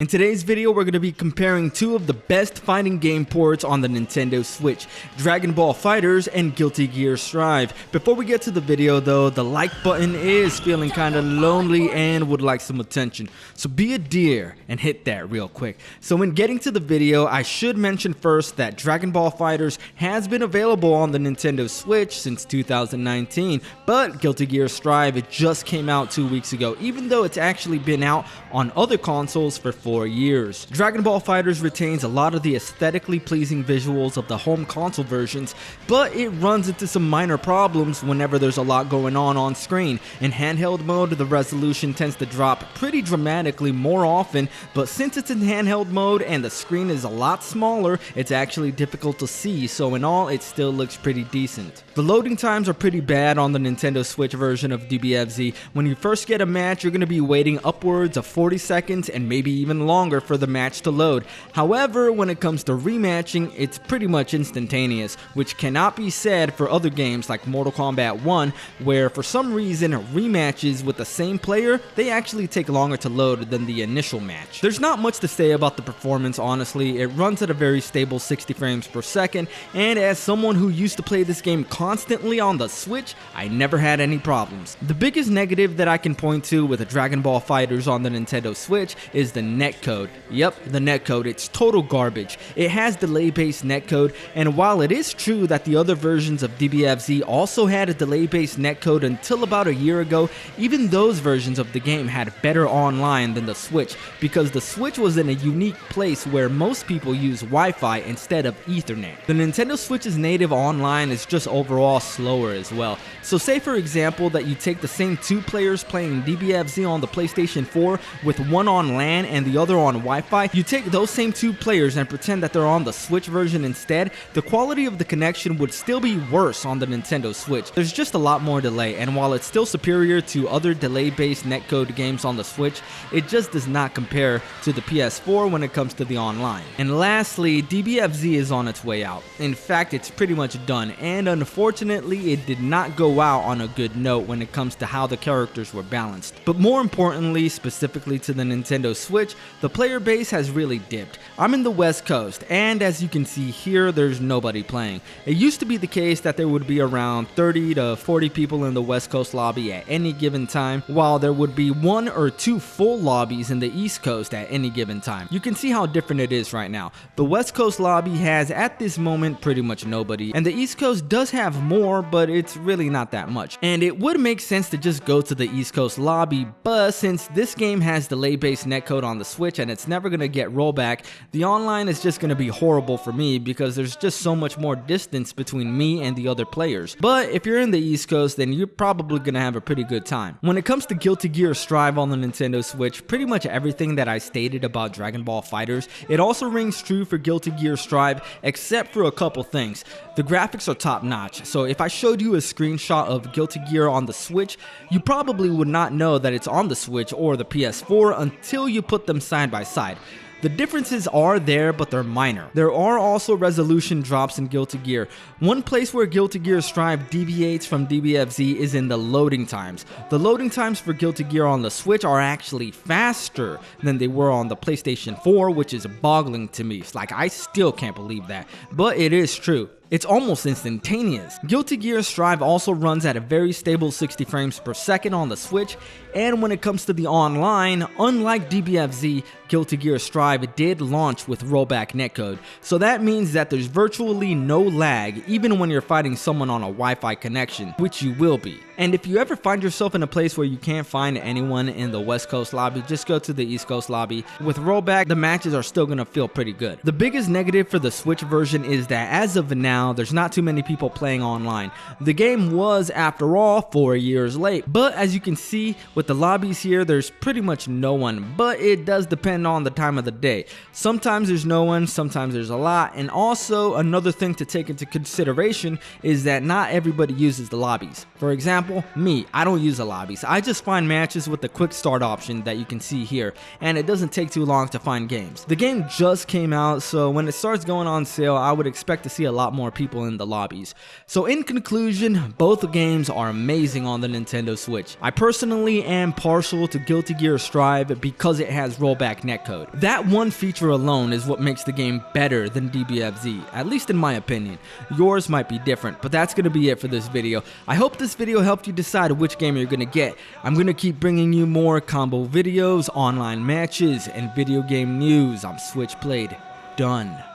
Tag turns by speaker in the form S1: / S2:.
S1: In today's video, we're going to be comparing two of the best fighting game ports on the Nintendo Switch, Dragon Ball FighterZ and Guilty Gear Strive. Before we get to the video though, the like button is feeling kinda lonely and would like some attention. So be a dear and hit that real quick. So when getting to the video, I should mention first that Dragon Ball FighterZ has been available on the Nintendo Switch since 2019, but Guilty Gear Strive, it just came out 2 weeks ago, even though it's actually been out on other consoles for 4 years. Dragon Ball FighterZ retains a lot of the aesthetically pleasing visuals of the home console versions, but it runs into some minor problems whenever there's a lot going on screen. In handheld mode, the resolution tends to drop pretty dramatically more often, but since it's in handheld mode and the screen is a lot smaller, it's actually difficult to see, so in all, it still looks pretty decent. The loading times are pretty bad on the Nintendo Switch version of dbfz. When you first get a match, you're going to be waiting upwards of 40 seconds and maybe even longer for the match to load. However, when it comes to rematching, it's pretty much instantaneous, which cannot be said for other games like Mortal Kombat 1, where for some reason rematches with the same player, they actually take longer to load than the initial match. There's not much to say about the performance, honestly. It runs at a very stable 60 frames per second, and as someone who used to play this game constantly on the Switch, I never had any problems. The biggest negative that I can point to with a Dragon Ball FighterZ on the Nintendo Switch is the netcode. Yep, the netcode, it's total garbage. It has delay-based netcode, and while it is true that the other versions of dbfz also had a delay-based netcode until about a year ago, even those versions of the game had better online than the Switch, because the Switch was in a unique place where most people use Wi-Fi instead of Ethernet. The Nintendo Switch's native online is just overall slower as well. So say for example that you take the same two players playing dbfz on the PlayStation 4 with one on LAN and the other on Wi-Fi, you take those same two players and pretend that they're on the Switch version instead, the quality of the connection would still be worse on the Nintendo Switch. There's just a lot more delay, and while it's still superior to other delay-based netcode games on the Switch, it just does not compare to the PS4 when it comes to the online. And lastly, dbfz is on its way out. In fact, it's pretty much done, and unfortunately, it did not go out on a good note when it comes to how the characters were balanced. But more importantly, specifically to the Nintendo Switch, the player base has really dipped. I'm in the West Coast, and as you can see here, there's nobody playing. It used to be the case that there would be around 30 to 40 people in the West Coast lobby at any given time, while there would be 1 or 2 full lobbies in the East Coast at any given time. You can see how different it is right now. The West Coast lobby has, at this moment, pretty much nobody, and the East Coast does have more, but it's really not that much. And it would make sense to just go to the East Coast lobby, but since this game has delay-based netcode on the Switch and it's never going to get rollback, the online is just going to be horrible for me because there's just so much more distance between me and the other players. But if you're in the East Coast, then you're probably going to have a pretty good time. When it comes to Guilty Gear Strive on the Nintendo Switch, pretty much everything that I stated about Dragon Ball FighterZ, it also rings true for Guilty Gear Strive, except for a couple things. The graphics are top notch, so if I showed you a screenshot of Guilty Gear on the Switch, you probably would not know that it's on the Switch or the PS4 until you put them side by side. The differences are there, but they're minor. There are also resolution drops in Guilty Gear. One place where Guilty Gear Strive deviates from dbfz is in the loading times. The loading times for Guilty Gear on the Switch are actually faster than they were on the PlayStation 4, which is boggling to me. It's like, I still can't believe that, but it is true. It's almost instantaneous. Guilty Gear Strive also runs at a very stable 60 frames per second on the Switch, and when it comes to the online, unlike dbfz, Guilty Gear Strive did launch with rollback netcode, so that means that there's virtually no lag even when you're fighting someone on a Wi-Fi connection, which you will be. And if you ever find yourself in a place where you can't find anyone in the West Coast lobby, just go to the East Coast lobby. With rollback, the matches are still gonna feel pretty good. The biggest negative for the Switch version is that as of now, there's not too many people playing online. The game was, after all, 4 years late, but as you can see with the lobbies here, there's pretty much no one, but it does depend on the time of the day. Sometimes there's no one, sometimes there's a lot, and also another thing to take into consideration is that not everybody uses the lobbies. For example, me, I don't use the lobbies. I just find matches with the quick start option that you can see here, and it doesn't take too long to find games. The game just came out, so when it starts going on sale, I would expect to see a lot more more people in the lobbies. So in conclusion, both games are amazing on the Nintendo Switch. I personally am partial to Guilty Gear Strive because it has rollback netcode. That one feature alone is what makes the game better than dbfz, at least in my opinion. Yours might be different, but that's going to be it for this video. I hope this video helped you decide which game you're going to get. I'm going to keep bringing you more combo videos, online matches, and video game news on Switch Played. Done.